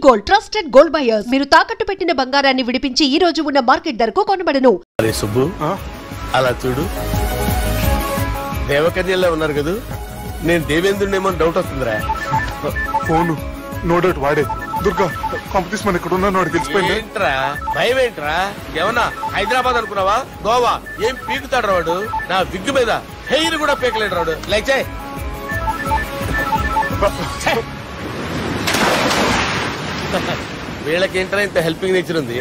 Gold trusted gold buyers. మీరు తాకట్టు పెట్టిన బంగారాన్ని విడిపించి ఈ రోజు ఉన్న మార్కెట్ ధరకు కొనబడను. అరే సుబ్బు, అలా చూడు, దేవకన్యలా ఉన్నారు కదా. నేను దేవేంద్రునేమో డౌట్ వస్తుందిరా. ఫోను నో డౌట్ వాడే. దుర్గా కాంపిటీషన్ మన ఇక్కడ ఉన్నాను వాడు తెలిసిపోయింది. ఏంట్రా భయం ఏంట్రా? ఏమన్నా హైదరాబాద్ అనుకున్నావా? గోవా ఏం పీకుతాడు రాడు. నా విగ్గు మీద హెయిర్ కూడా పీకలేడు రాడు. లైక్ వీళ్ళకేంట్రా ఇంత హెల్పింగ్ నేచర్ ఉంది.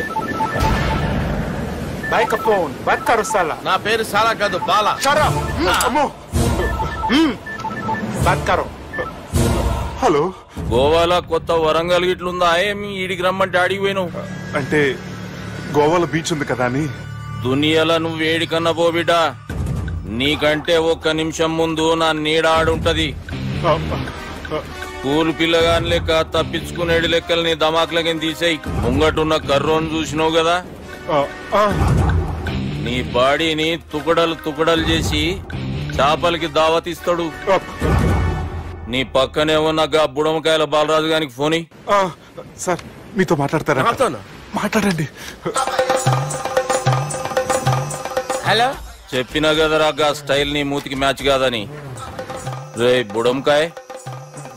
నా పేరు సాలా కాదు, బాలా. హలో, గోవాలో కొత్త వరంగల్ గిట్లుందా? ఏమి ఈడికి రమ్మంటే అడిగి పోయినావు? అంటే గోవాలో బీచ్ ఉంది కదా అని. దునియాలో నువ్వు వేడికన్నా పో బిడ్డ. నీకంటే ఒక్క నిమిషం ముందు నా నీడ ఆడుంటది. స్కూల్ పిల్లగాని లెక్క తప్పించుకునేడు లెక్కలు నీ దమాకులకి తీసేయి. ముంగటున్న కర్రోని చూసినావు కదా, నీ బాడీని తుకడలు తుకడలు చేసి చేపలకి దావతిస్తాడు. నీ పక్కనే ఉన్న బుడమకాయల బాలరాజు గారికి ఫోన్. సార్ మీతో మాట్లాడతారా? మాట్లాడండి. హలో, చెప్పినా కదరా గా స్టైల్ నీ మూతికి మ్యాచ్ కాదని. రే బుడంకాయ్,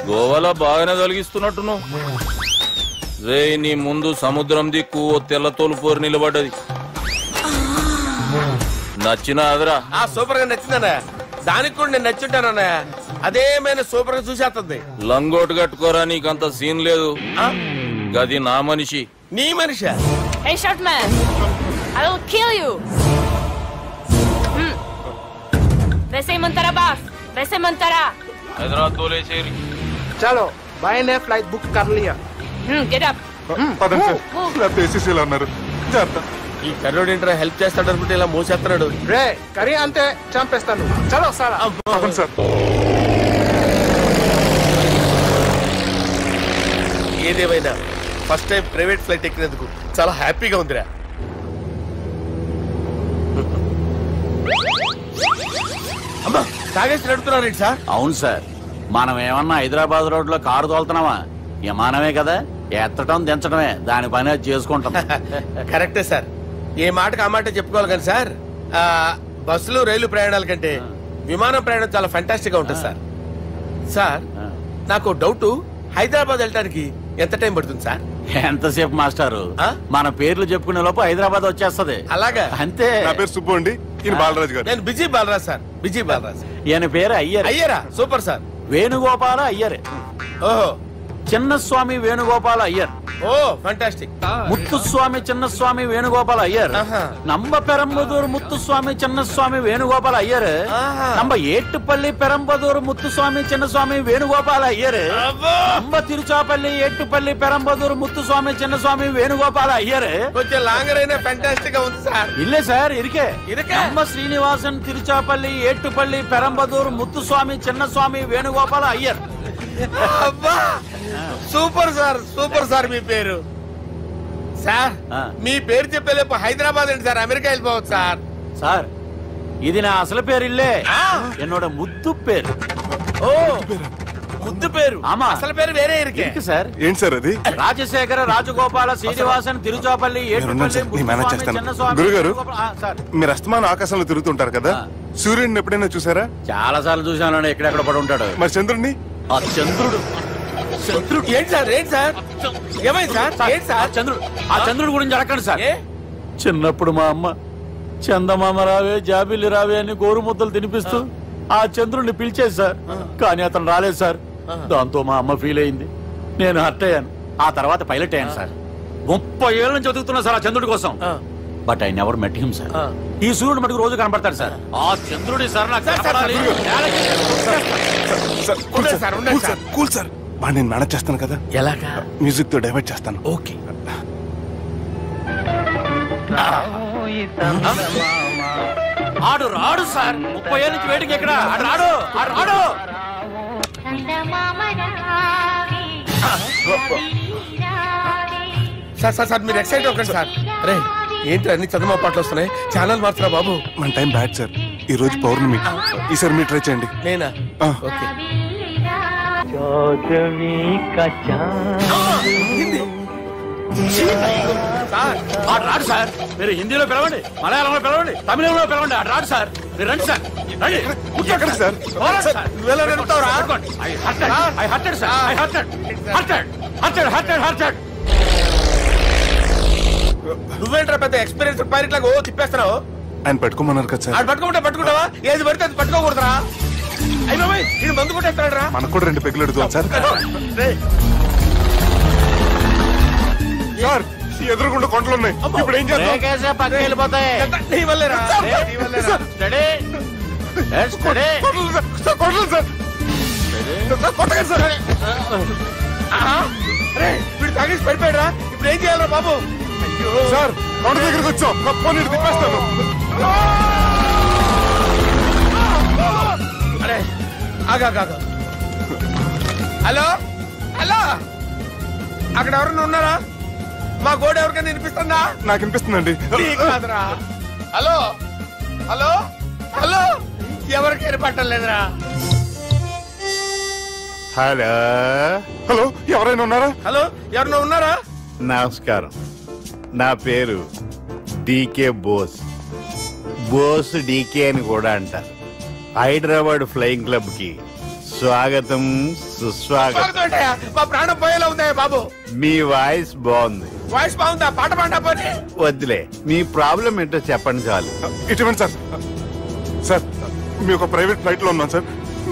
గోవాలో బాగానే తొలగిస్తున్నట్టును. రే నీ ముందు సముద్రం దిక్కు ఓ తెల్ల తోలుపోరు నిలబడ్డది. నచ్చినా అదరా? సూపర్ గా నచ్చిందన్నా. దానికి కూడా నేను నచ్చుంటానన్నా. అదేమైనా సూపర్ గా చూసేస్తుంది. లంగోటు కట్టుకోరా, నీకంత సీన్ లేదు. గది నా మనిషి. నీ మనిషి? Hey short man, I will kill you. वैसे ही मंतरा बास, वैसे मंतरा. हैदराबाद तोले शेरी. चलो भाई ने फ्लाइट बुक कर लिया. Get up. పదండి సార్, లేకపోతే ఏసీసీలో ఉన్నారు. జాగ్రత్త. ఈ కర్రోడు ఏంట్రా హెల్ప్ చేస్తాడు అనుకుంటే ఇలా మోసేస్తున్నాడు. రే కరీ అంతే చంపేస్తాను. చలో సారా. పదండి సార్. ఏదేమైనా ఫస్ట్ టైం ప్రైవేట్ ఫ్లైట్ ఎక్కినందుకు చాలా హ్యాపీగా ఉందిరా. అమ్మా, తాగేసి నడుపుతున్నారేంటి సార్? అవును సార్, మనం ఏమన్నా హైదరాబాద్ రోడ్ లో కారు తోలుతున్నామా? విమానమే కదా, ఎత్తడం దించడమే దాని పని అది చేసుకుంటాం. కరెక్టే సార్, ఏ మాటకు ఆ మాట చెప్పుకోవాలి కానీ సార్, బస్సులు రైలు ప్రయాణాల కంటే విమానం ప్రయాణం చాలా ఫెంటాస్టిక్ గా ఉంటుంది సార్. సార్ నాకు డౌట్, హైదరాబాద్ వెళ్ళడానికి ఎంత టైం పడుతుంది సార్? ఎంతసేపు మాస్టారు, మన పేర్లు చెప్పుకునే లోపు హైదరాబాద్ వచ్చేస్తది. అలాగా? అంతే. నా పేరు సుబ్బు అండి, ఈయన బాలరాజు గారు. నేను busy Balaraju sir. Busy Balaraju. ఈయన పేరు అయ్యర్. అయ్యరా? Super sir. వేణుగోపాల అయ్యర్. ఓహో, చిన్నస్వామి వేణుగోపాల అయ్యర్. Oh fantastic. ముత్తుస్వామి చిన్నస్వామి వేణుగోపాల అయ్యర్. నంబ పెరంబదూరు ముత్తుస్వామి చిన్నస్వామి వేణుగోపాల అయ్యర్. నంబ ఏట్టుపల్లి పెరంబదూరు ముత్తుస్వామి చిన్నస్వామి వేణుగోపాల అయ్యర్. నంబ తిరుచాపల్లి ఏట్టుపల్లి పెరంబదూరు ముత్తుస్వామి చిన్నస్వామి వేణుగోపాల అయ్యర్. కొంచెం లాంగర్ అయినా ఫంటాస్టిక్ గా ఉంది సార్. ఇల్లే సార్, ఇరికే. నంబ Srinivasan Tiruchapalli Ettupalli Perambadur Muthuswamy Chinnaswamy Venugopala Iyer. Super sir, super sir. మీ పేరు సార్, మీ పేరు చెప్పేలేపు హైదరాబాద్ ఏంటి సార్, అమెరికా వెళ్ళిపోవచ్చు సార్. సార్ ఇది నా అసలు పేరు ఇల్లే, ఎన్నోడ ముద్దు పేరు. ఓ ముద్దు పేరు? అసలు పేరు వేరే ఇరికే సార్. ఏంటి సార్ అది? రాజశేఖర రాజగోపాల శ్రీనివాసన్ తిరుచాపల్లి గురుగారు, మీరు అస్తమానం ఆకాశంలో తిరుగుతుంటారు కదా, సూర్యుడిని ఎప్పుడైనా చూసారా? చాలా సార్లు చూసాను, ఎక్కడెక్కడ పడి ఉంటాడు. మరి చంద్రుడిని? ఆ చంద్రుడు. చంద్రుడు ఏంటి సార్? ఏంటి సార్? ఏమైంది సార్? ఏంటి సార్? చంద్రుడు. ఆ చంద్రుడు గురించి అడగండి సార్. చిన్నప్పుడు మా అమ్మ చందమామ రావే జాబిల్లి రావే అని గోరు ముద్దలు తినిపిస్తూ ఆ చంద్రుడిని పిలిచేది సార్, కానీ అతను రాలేదు సార్. దాంతో మా అమ్మ ఫీల్ అయింది, నేను హర్ట్ అయ్యాను. ఆ తర్వాత పైలట్ అయ్యాను సార్. 30 ఏళ్ళ నుంచి చదువుతున్నా సార్ ఆ చంద్రుడి కోసం. But I never met him sir. ఈ సూర్యుడు మటుకు రోజు కనబడతాడు సార్. ఆ చంద్రుడి సార్ నాకు కూల్ సార్, బాగా నేను మేనేజ్ చేస్తాను కదా. ఎలాగా? మ్యూజిక్ తో డైవర్ట్ చేస్తాను. ఓకే. ఆడు రాడు సార్, 30 ఏళ్ళ నుంచి వేటికి ఎక్కడ రాడు. రాడు సార్. సార్ సార్ మీరు ఎక్సైట్ అవ్వకండి సార్. రే ఏంటి అన్ని చదువు పాటలు వస్తున్నాయి, ఛానల్ మార్చరా బాబు. మన టైం బ్యాడ్ సార్, ఈ రోజు పౌర్ణమి. ఈసారి మీరు ట్రై చేయండి. నేనా? ఓకే. సార్ ఆడు రాడు సార్. మీరు హిందీలో పిలవండి, మలయాళంలో పిలవండి, తమిళంలో పిలవండి, ఆడు రాడు సార్. మీరు రండి సార్, రండి. ఎక్కడ సార్? నువ్వెలా నడుపుతావురా? నువ్వేంట్రా పెద్ద ఎక్స్పీరియన్స్ పైరెట్ లాగా ఓ తిప్పేస్తున్నావు? ఆయన పెట్టుకోమన్నారు కదా సార్. ఆడు పట్టుకుంటే పట్టుకుంటావా? ఏది పడితే అది పట్టుకోకూడదురా. అయ్యి బాబాయ్ ఇది మందు కొట్టేస్తాడు రా. మనకు కూడా 2 పెగ్గులు ఎడుతాం సార్. సార్ ఎదురుకుండా కొండలు ఉన్నాయి, ఇప్పుడు ఏం చేద్దాం? పక్కకి వెళ్ళిపోతాయి. నీ వల్లేరా, నీ వల్లేరా. కొట్టలేదు సార్. కొట్టలేదు సార్. వీడు తాగేసి పడిపోయాడు రా. ఇప్పుడు ఏం చేయాలరా బాబు? సార్ కొండ దగ్గరికి వచ్చాం, పోనీ తిప్పేస్తాను. అరే ఆగా. హలో హలో, అక్కడ ఎవరన్నా ఉన్నారా? మా గోడ ఎవరికైనా వినిపిస్తుందా? నాకు వినిపిస్తుందండి. కాదురా. హలో హలో హలో, ఎవరికి వినపట్టలేదురా. హలో హలో, ఎవరైనా ఉన్నారా? హలో ఎవరన్నా ఉన్నారా? నమస్కారం, నా పేరు డీకే బోస్. బోస్ డీకే అని కూడా అంటారు. హైదరాబాద్ ఫ్లయింగ్ క్లబ్ కి స్వాగతం సుస్వాగతం. మా ప్రాణం పోయేలా ఉందా బాబు? మీ వాయిస్ బాగుంది. వాయిస్ బాగుందా? పాట పాడా పోనీ. వద్దులే, మీ ప్రాబ్లం ఏంటో చెప్పండి చాలు. ఇటువంటి సార్, సార్ మీ ఒక ప్రైవేట్ ఫ్లైట్ లో ఉన్నాం సార్.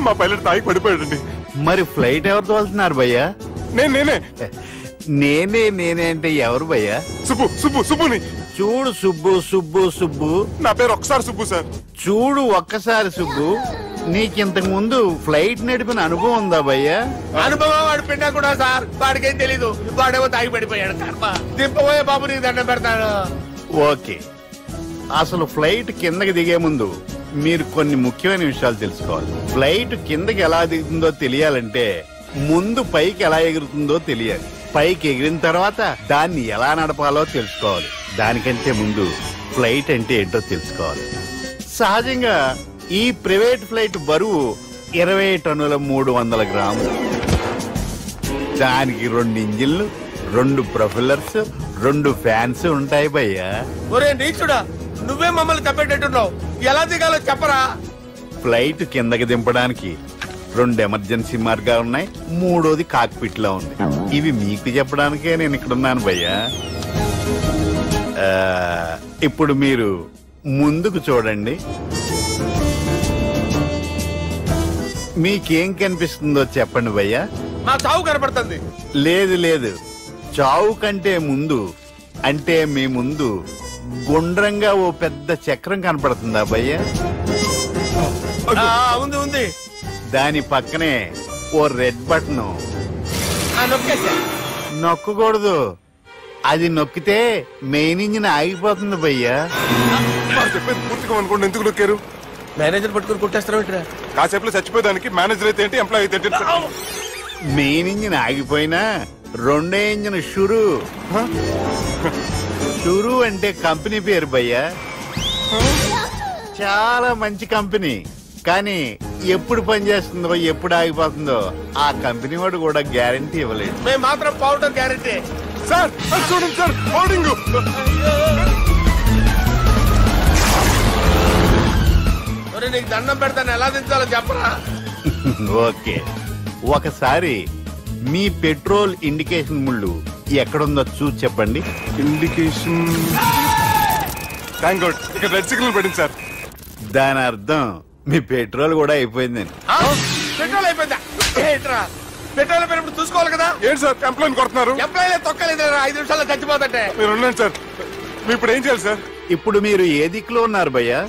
మా పైలట్ తాగి పడిపోయాడండి. మరి ఫ్లైట్ ఎవరు తోలుతున్నారు భయ్యా? నేనే నేనే అంటే ఎవరు భయ్యా? సుబ్బుని. చూడు సుబ్బు, నా పేరు ఒకసారి సుబ్బు సార్. చూడు ఒక్కసారి సుబ్బు, నీకింతకు ముందు ఫ్లైట్ నడిపిన అనుభవం ఉందా భయ్యా? అనుభవం వాడు పిండా కూడా సార్, వాడికేం తెలీదు. వాడేమో తాగి పడిపోయాడు. కర్మ దింపబోయే బాబు నీకు దండం పెడతాడు. ఓకే, అసలు ఫ్లైట్ కిందకి దిగే ముందు మీరు కొన్ని ముఖ్యమైన విషయాలు తెలుసుకోవాలి. ఫ్లైట్ కిందకి ఎలా దిగుతుందో తెలియాలంటే ముందు పైకి ఎలా ఎగురుతుందో తెలియాలి. పైకి ఎగిరిన తర్వాత దాన్ని ఎలా నడపాలో తెలుసుకోవాలి. దానికంటే ముందు ఫ్లైట్ అంటే ఏంటో తెలుసుకోవాలి. సహజంగా ఈ ప్రైవేట్ ఫ్లైట్ బరువు 20 టన్నుల 300 గ్రాములు. దానికి 2 ఇంజిన్లు, 2 ప్రొఫెల్లర్స్, 2 ఫ్యాన్స్ ఉంటాయి భయ్యా. ఒరే నీచుడా, నువ్వే మమ్మల్ని తప్పేటట్టున్నావు. ఎలా దిగాలో చెప్పరా? ఫ్లైట్ కిందకి దింపడానికి 2 ఎమర్జెన్సీ మార్గాలు ఉన్నాయి, 3వది కాక్పిట్ లో ఉంది. ఇవి మీకు చెప్పడానికే నేను ఇక్కడున్నాను భయ్యా. ఇప్పుడు మీరు ముందుకు చూడండి. మీకేం కనిపిస్తుందో చెప్పండి భయ్యా. నా చావు కనపడుతుంది. లేదు, చావు కంటే ముందు అంటే మీ ముందు గుండ్రంగా ఓ పెద్ద చక్రం కనపడుతుందా భయ్యా? ఉంది. దాని పక్కనే ఓ రెడ్ బటన్. నొక్కకూడదు, అది నొక్కితే మెయిన్ ఇంజిన్ ఆగిపోతుంది భయ్యా. చెప్పేది పూర్తిగా అనుకోండి. ఎందుకు నొక్కారు? మేనేజర్ పట్టుకుని కుట్టేస్తారా? కాసేపులో చచ్చిపోయేదానికి మేనేజర్ అయితే ఏంటి, ఎంప్లాయ్ అయితే ఏంటి? మెయిన్ ఇంజిన్ ఆగిపోయినా 2వ ఇంజిన్ షురు అంటే కంపెనీ పేరు భయ్యా. చాలా మంచి కంపెనీ, కానీ ఎప్పుడు పనిచేస్తుందో ఎప్పుడు ఆగిపోతుందో ఆ కంపెనీ వాడు కూడా గ్యారంటీ ఇవ్వలేదు. మేము మాత్రం పౌడర్ గ్యారంటీ. సార్ చూడండి సార్, హోర్డింగ్. నీకు దండం పెడతాను, ఎలా దించాలో చెప్పరా? ఓకే, ఒకసారి మీ పెట్రోల్ ఇండికేషన్ ముళ్ళు ఎక్కడుందో చూసి చెప్పండి. ఇండికేషన్. థ్యాంక్ గాడ్, ఇక్కడ రెడ్ సిగ్నల్ పడింది సార్. దాని అర్థం మీ పెట్రోల్ కూడా అయిపోయిందని. పెట్రోల్ అయిపోయిందా? పెట్రోల్ అయిపోయినప్పుడు చూసుకోవాలి కదా. ఏంటి సార్ కంప్లైంట్ కొడుతున్నారు? ఎంప్లాయీ తొక్కలేదు, 5 నిమిషాల్లో చచ్చిపోతుంటే. మీరు ఉండండి సార్. మీరు ఇప్పుడు ఏం చేయాలి సార్? ఇప్పుడు మీరు ఏ దిక్కులో ఉన్నారు భయ్యా?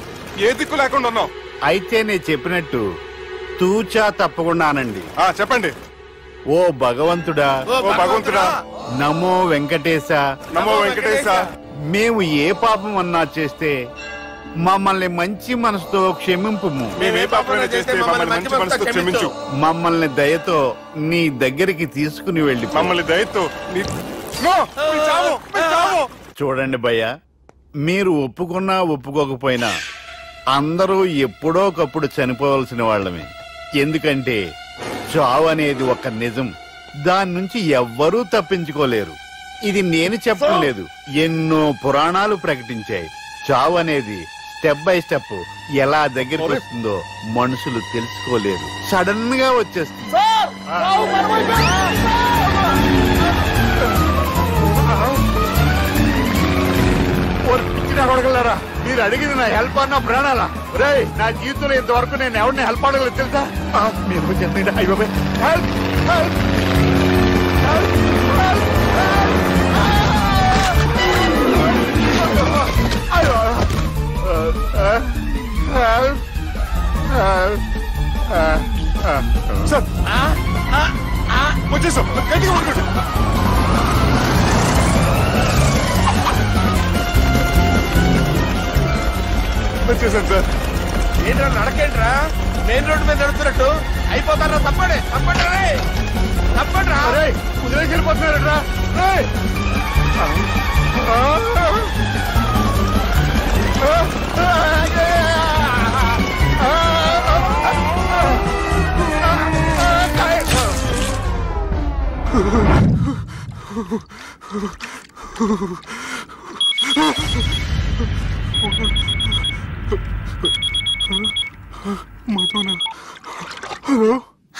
ఏ దిక్కు లేకుండా ఉన్నాం. అయితే నేను చెప్పినట్టు తూచా తప్పకుండా అనండి. చెప్పండి. ఓ భగవంతుడా, ఓ భగవంతుడా, నమో వెంకటేశ, నమో వెంకటేశ. మేము ఏ పాపం అన్నా చేస్తే మమ్మల్ని మంచి మనసుతో క్షమింపు. మేము ఏ పాపమైనా చేస్తే మమ్మల్ని మంచి మనసుతో క్షమించు. మమ్మల్ని దయతో నీ దగ్గరికి తీసుకుని వెళ్ళి. మమ్మల్ని దయతో చూడండి భయ్యా, మీరు ఒప్పుకున్నా ఒప్పుకోకపోయినా అందరూ ఎప్పుడో ఒకప్పుడు చనిపోవలసిన వాళ్ళమే. ఎందుకంటే చావు అనేది ఒక నిజం, దాని నుంచి ఎవ్వరూ తప్పించుకోలేరు. ఇది నేను చెప్పడం లేదు, ఎన్నో పురాణాలు ప్రకటించాయి. చావు అనేది స్టెప్ బై స్టెప్ ఎలా దగ్గరికి వస్తుందో మనుషులు తెలుసుకోలేరు, సడన్ గా వచ్చేస్తుంది. మీరు అడిగింది నా హెల్ప్ అన్న ప్రాణాలా? రే, నా జీవితంలో ఇంతవరకు నేను ఎవరిని హెల్ప్ అడగలేదు తెలుసా? మీరు చెప్పండి. అయ్యో హెల్ప్ హెల్ప్ వచ్చేసాం, గట్టిగా పట్టుకోండి. వచ్చేసాను సార్. ఏంట్రా నడకేంట్రా? మెయిన్ రోడ్డు మీద నడుస్తున్నట్టు అయిపోతారా? తప్పండి తప్పండి తప్పండి. కుదిరేసి వెళ్ళిపోతున్నారా?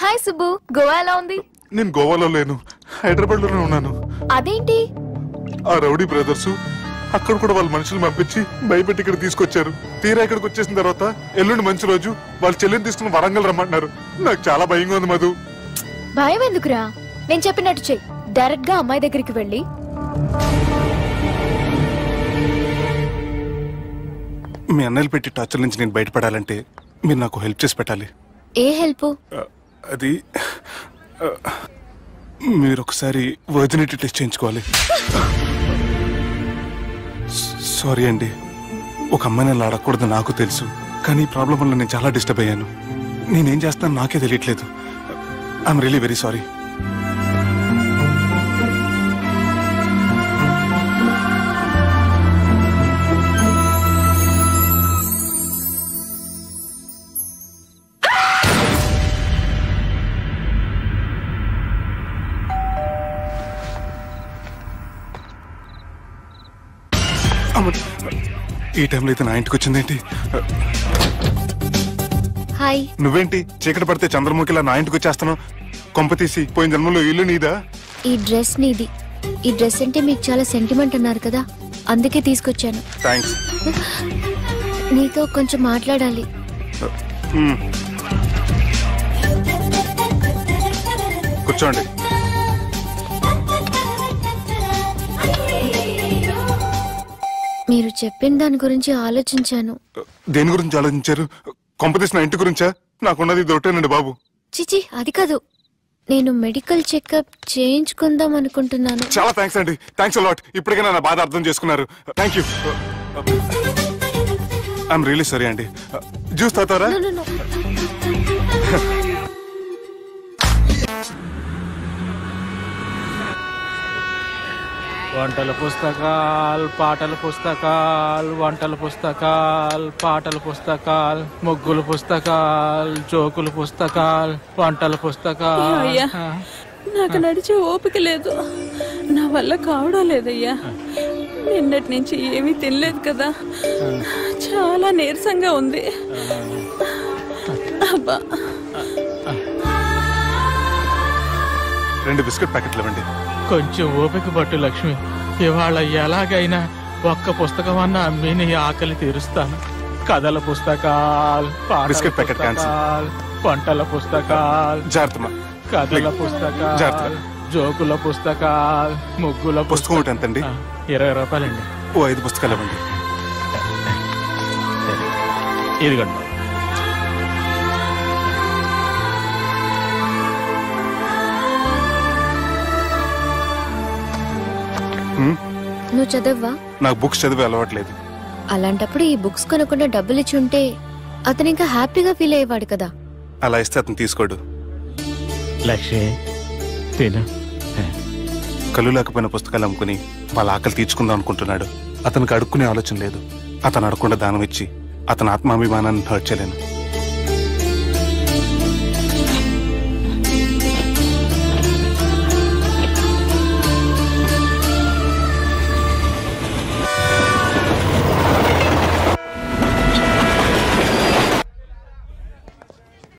హాయ్ సుబ్బు, గోవా ఎలా ఉంది? నేను గోవాలో లేను, హైదరాబాద్ లోనే ఉన్నాను. అదేంటి? ఆ రౌడీ బ్రదర్స్ అక్కడ కూడా వాళ్ళ మనుషులు పంపించి భయపెట్టి ఇక్కడ తీసుకొచ్చారు. తీరా ఇక్కడికి వచ్చేసిన తర్వాత ఎల్లుండి మంచి రోజు వాళ్ళ చెల్లిని తీసుకుని వరంగల్ రమ్మంటున్నారు. నాకు చాలా భయంగా ఉంది మధు. భయం ఎందుకురా? నేను చెప్పినట్టు చెయ్యి. డైరెక్ట్ గా అమ్మాయి దగ్గరికి వెళ్ళి మీ అన్నయ్యలు పెట్టి టార్చర్ నుంచి నేను బయటపడాలంటే మీరు నాకు హెల్ప్ చేసి పెట్టాలి. ఏ హెల్ప్? అది మీరు ఒకసారి వర్జినిటీ టెస్ట్ చేయించుకోవాలి. సారీ అండి, ఒక అమ్మాయిని అలా అడగకూడదు నాకు తెలుసు, కానీ ఈ ప్రాబ్లం వల్ల నేను చాలా డిస్టర్బ్ అయ్యాను. నేనేం చేస్తాను నాకే తెలియట్లేదు. I'm really very sorry. ఈ టైంలో అయితే నా ఇంటికి వచ్చిందేంటి? హాయ్. నువ్వేంటి చీకటి పడితే చంద్రముఖిలా నా ఇంటికి వచ్చేస్తాను? కొంప తీసి పోయిన జన్మలో ఇల్లు నీదా? ఈ డ్రెస్ నీది. ఈ డ్రెస్ అంటే మీకు చాలా సెంటిమెంట్ అన్నారు కదా, అందుకే తీసుకొచ్చాను. థ్యాంక్స్. నీతో కొంచెం మాట్లాడాలి. కూర్చోండి. మీరు చెప్పిన దాని గురించి ఆలోచించాను. దేని గురించి ఆలోచించారు? కొంపతీసి నా ఇంటి గురించా? నాకున్నది దొరకనండి బాబు. చిచి, అది కాదు. నేను మెడికల్ చెకప్ చేయించుకుందాం అనుకుంటున్నాను. చాలా థ్యాంక్స్ అండి, థ్యాంక్స్ అలాట్. ఇప్పటికైనా నా బాధ అర్థం చేసుకున్నారు. Thank you. I'm really sorry అండి. జ్యూస్ తాతారా? వంటల పుస్తకాలు, పాటల పుస్తకాలు, వంటల పుస్తకాలు, పాటల పుస్తకాలు, ముగ్గుల పుస్తకాలు, జోకుల పుస్తకాలు, వంటల పుస్తకాలు. నాకు నడిచే ఓపిక లేదు, నా వల్ల కావడం లేదయ్యా. నిన్నటి నుంచి ఏమీ తినలేదు కదా, చాలా నీరసంగా ఉంది. అబ్బా, 2 బిస్కెట్ ప్యాకెట్లు ఇవ్వండి. కొంచెం ఓపిక పట్టు లక్ష్మి. ఇవాళ ఎలాగైనా ఒక్క పుస్తకం అన్న అమ్మి నీ ఆకలి తీరుస్తాను. కథల పుస్తకాలు, బిస్కెట్ ప్యాకెట్ పుస్తకాలు, వంటల పుస్తకాలు, జాగ్రత్త. కథల పుస్తకాలు, జోకుల పుస్తకాలు, ముగ్గుల పుస్తకం ఒకటి ఎంతండి? 20 రూపాయలండి. ఓ 5 పుస్తకాలు ఇవ్వండి. ఇదిగండి. నువ్వు చదవ్వా? నాకు బుక్స్ చదివే అలవాట్లేదు. అలాంటప్పుడు ఈ బుక్స్ కొనకుండా డబ్బులు ఇచ్చి ఉంటే అతను ఇంకా హ్యాపీగా ఫీల్ అయ్యేవాడు కదా. అలా ఇస్తే అతను తీసుకోడు. లక్ష్మి తిను. కళ్ళు లేకపోయిన పుస్తకాలు అమ్ముకుని వాళ్ళ ఆకలి తీర్చుకుందాం అనుకుంటున్నాడు. అతనికి అడుక్కునే ఆలోచన లేదు. అతను అడగకుండా దానం ఇచ్చి అతని ఆత్మాభిమానాన్ని హర్ట్ చేయలేను.